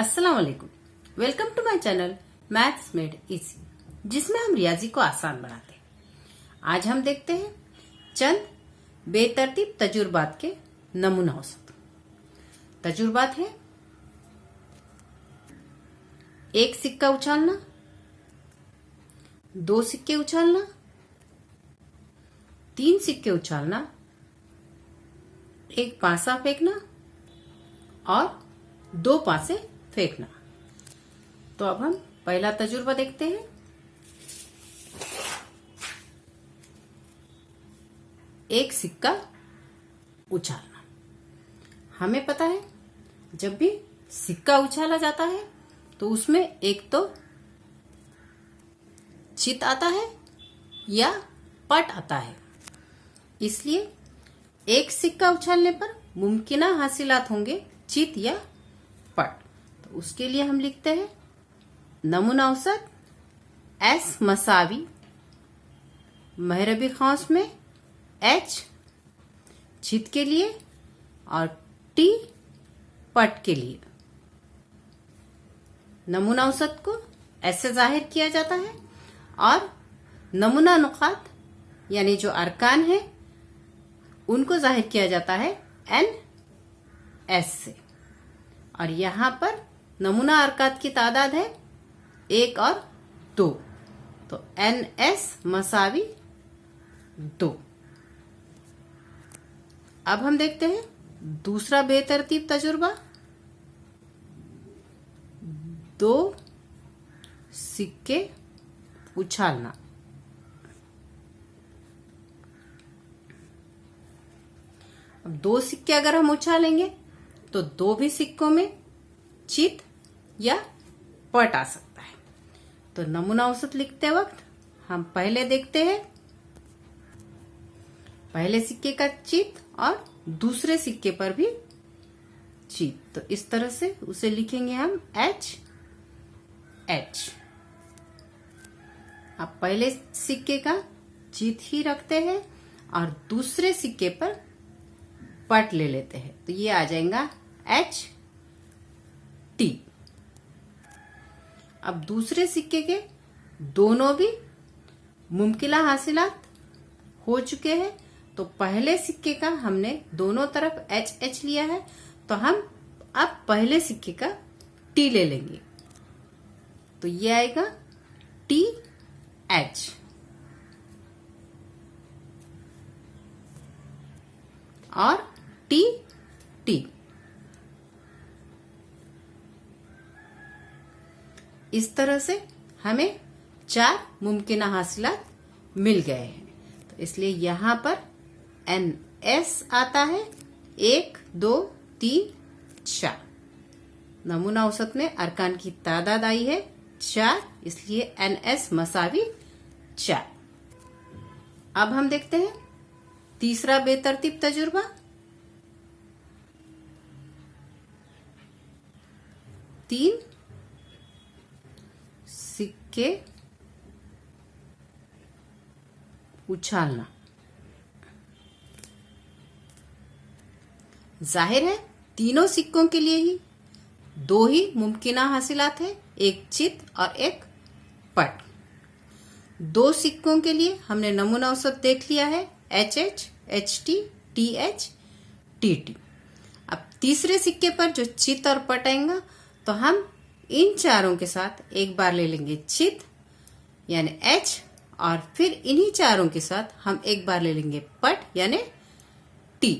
अस्सलाम वालेकुम। Welcome to my channel maths made easy, जिसमें हम रियाजी को आसान बनाते हैं। आज हम देखते हैं चंद बेतरतीब तजुर्बात के नमूना औसत। तजुर्बात है: एक सिक्का उछालना, दो सिक्के उछालना, तीन सिक्के उछालना, एक पासा फेंकना और दो पासे फेंकना। तो अब हम पहला तजुर्बा देखते हैं। एक सिक्का उछालना। हमें पता है जब भी सिक्का उछाला जाता है तो उसमें एक तो चित आता है या पट आता है। इसलिए एक सिक्का उछालने पर मुमकिना हासिलात होंगे चित या पट। तो उसके लिए हम लिखते हैं नमूना औसत एस मसावी महरबी खौस में एच चित के लिए और टी पट के लिए। नमूना औसत को ऐसे जाहिर किया जाता है और नमूना नुकात यानी जो अरकान है उनको जाहिर किया जाता है एन एस से। और यहां पर नमूना अरकात की तादाद है 1 और 2, तो एन एस मसावी 2। अब हम देखते हैं दूसरा बेतरतीब तजुर्बा। दो सिक्के उछालना। अब दो सिक्के अगर हम उछालेंगे तो दो भी सिक्कों में चित या पट आ सकता है। तो नमूना औसत लिखते वक्त हम पहले देखते हैं पहले सिक्के का चित और दूसरे सिक्के पर भी चित। तो इस तरह से उसे लिखेंगे हम एच एच। अब पहले सिक्के का चित ही रखते हैं और दूसरे सिक्के पर पट ले लेते हैं, तो ये आ जाएगा एच टी। अब दूसरे सिक्के के दोनों भी मुमकिना हासिलात हो चुके हैं, तो पहले सिक्के का हमने दोनों तरफ एच एच लिया है, तो हम अब पहले सिक्के का टी ले लेंगे, तो ये आएगा टी एच। और टी टी। इस तरह से हमें 4 मुमकिना हासिलात मिल गए हैं। तो इसलिए यहां पर एन एस आता है 1 2 3 4। नमूना औसत में अरकान की तादाद आई है 4, इसलिए एन एस मसावी 4। अब हम देखते हैं तीसरा बेतरतीब तजुर्बा। तीन सिक्के उछालना। जाहिर है तीनों सिक्कों के लिए ही दो ही मुमकिना हासिलात है, एक चित और एक पट। दो सिक्कों के लिए हमने नमूना औसत देख लिया है H H H T T H T T. अब तीसरे सिक्के पर जो चित और पट आएगा तो हम इन चारों के साथ एक बार ले लेंगे चित यानी एच, और फिर इन्हीं चारों के साथ हम एक बार ले लेंगे पट यानी टी।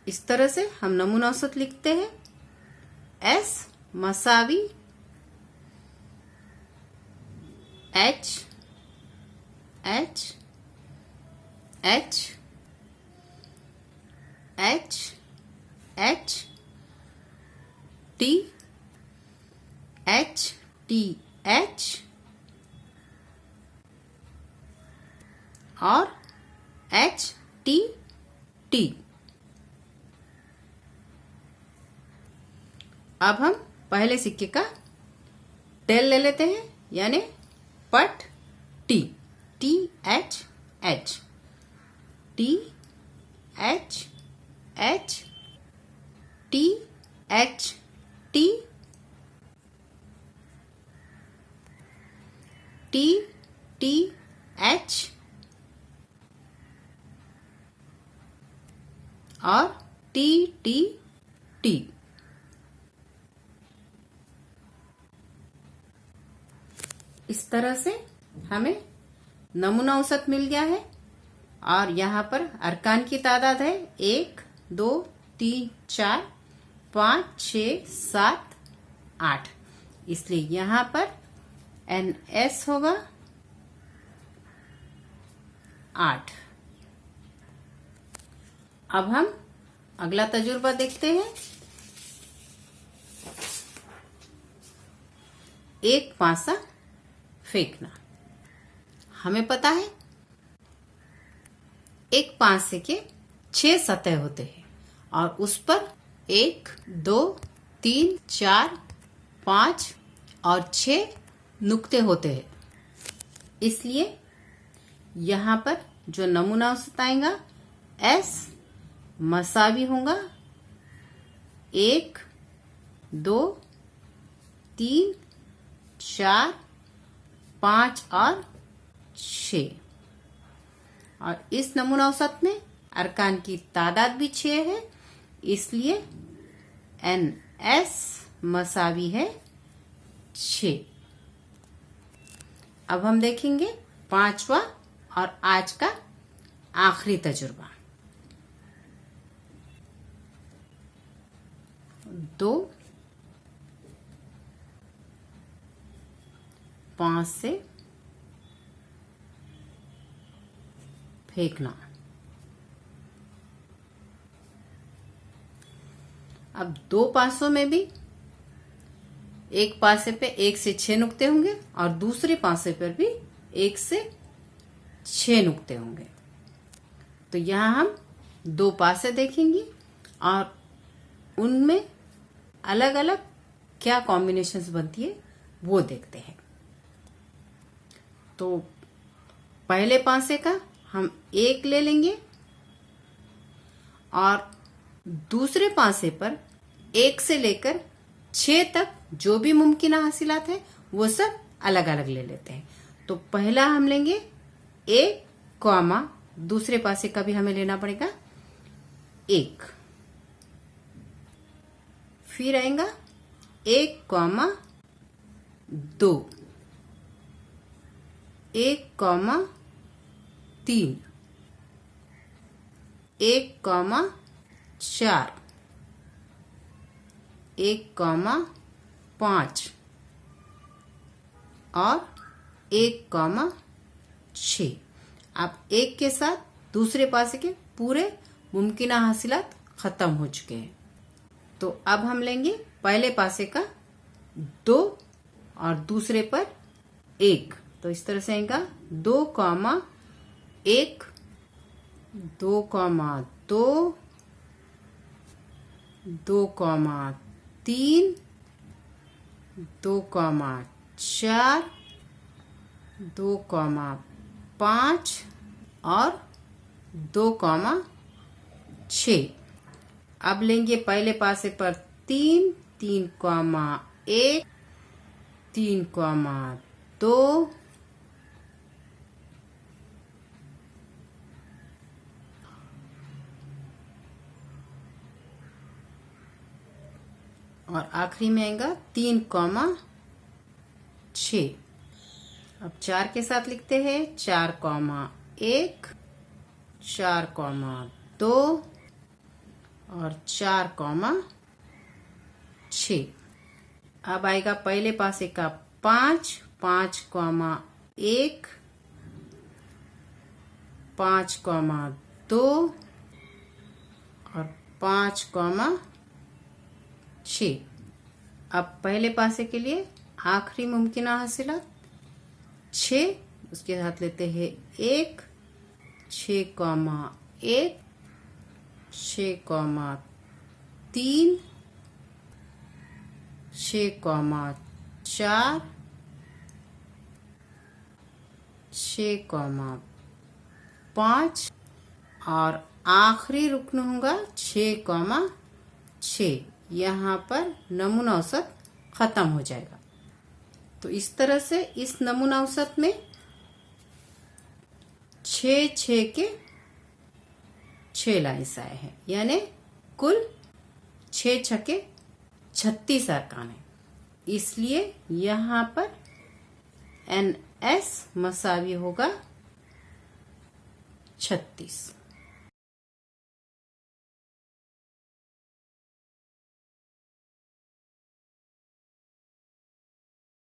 इस तरह से हम नमूना औसत लिखते हैं एस मसावी H H H H H T H T H और एच टी टी। अब हम पहले सिक्के का टेल ले लेते हैं यानी पट T. T H H T H H T H T T T H और टी टी टी। इस तरह से हमें नमूना औसत मिल गया है और यहाँ पर अरकान की तादाद है 1 2 3 4 5 6 7 8, इसलिए यहाँ पर NS होगा 8। अब हम अगला तजुर्बा देखते हैं। एक पासा फेंकना। हमें पता है एक पासे के 6 सतह होते हैं और उस पर 1 2 3 4 5 और 6 नुक्ते होते हैं। इसलिए यहाँ पर जो नमूना औसत आएगा S मसावी होगा 1 2 3 4 5 और 6। और इस नमूना औसत में अरकान की तादाद भी 6 है, इसलिए NS मसावी है 6। अब हम देखेंगे पांचवा और आज का आखिरी तजुर्बा। 2 5 से फेंकना। अब 2 पासों में भी एक पासे पे 1 से 6 नुक्ते होंगे और दूसरे पासे पर भी 1 से 6 नुक्ते होंगे। तो यहाँ हम 2 पासे देखेंगे और उनमें अलग अलग क्या कॉम्बिनेशंस बनती है वो देखते हैं। तो पहले पासे का हम 1 ले लेंगे और दूसरे पासे पर 1 से लेकर 6 तक जो भी मुमकिन हासिलात है वो सब अलग अलग ले लेते हैं। तो पहला हम लेंगे 1 कॉमा, दूसरे पासे का भी हमें लेना पड़ेगा 1, फिर आएगा 1 कॉमा 2, 1 कॉमा 3, 1 कॉमा 4, 1 कॉमा 5 और 1 कॉमा 6। अब 1 के साथ दूसरे पासे के पूरे मुमकिना हासिलात खत्म हो चुके हैं। तो अब हम लेंगे पहले पासे का 2 और दूसरे पर 1। तो इस तरह से आएगा 2 comma 1, 2 comma 2, 2 comma 3, 2 comma 4, 2 comma 5 और 2 कॉमा 6। अब लेंगे पहले पासे पर 3, 3 कॉमा 1, 3 कॉमा 2, और आखिरी में आएगा 3 कॉमा 6। अब 4 के साथ लिखते हैं 4 कॉमा 1, 4 कॉमा 2 और 4 कॉमा 6। अब आएगा पहले पासे का 5, 5 कॉमा 1, 5 कॉमा 2 और 5 कॉमा 6। अब पहले पासे के लिए आखिरी मुमकिना हासिलात 6, उसके साथ लेते हैं 1, 6 कॉमा 1, 6 कॉमा 3, 6 कॉमा 4, 6 कॉमा 5 और आखिरी रुकन होगा 6 कॉमा 6। यहाँ पर नमूना औसत खत्म हो जाएगा। तो इस तरह से इस नमूना औसत में 6 के 6 लाइन्स आए हैं, यानी कुल 6 छक्के 36 अरकान है। इसलिए यहाँ पर NS मसावी होगा 36।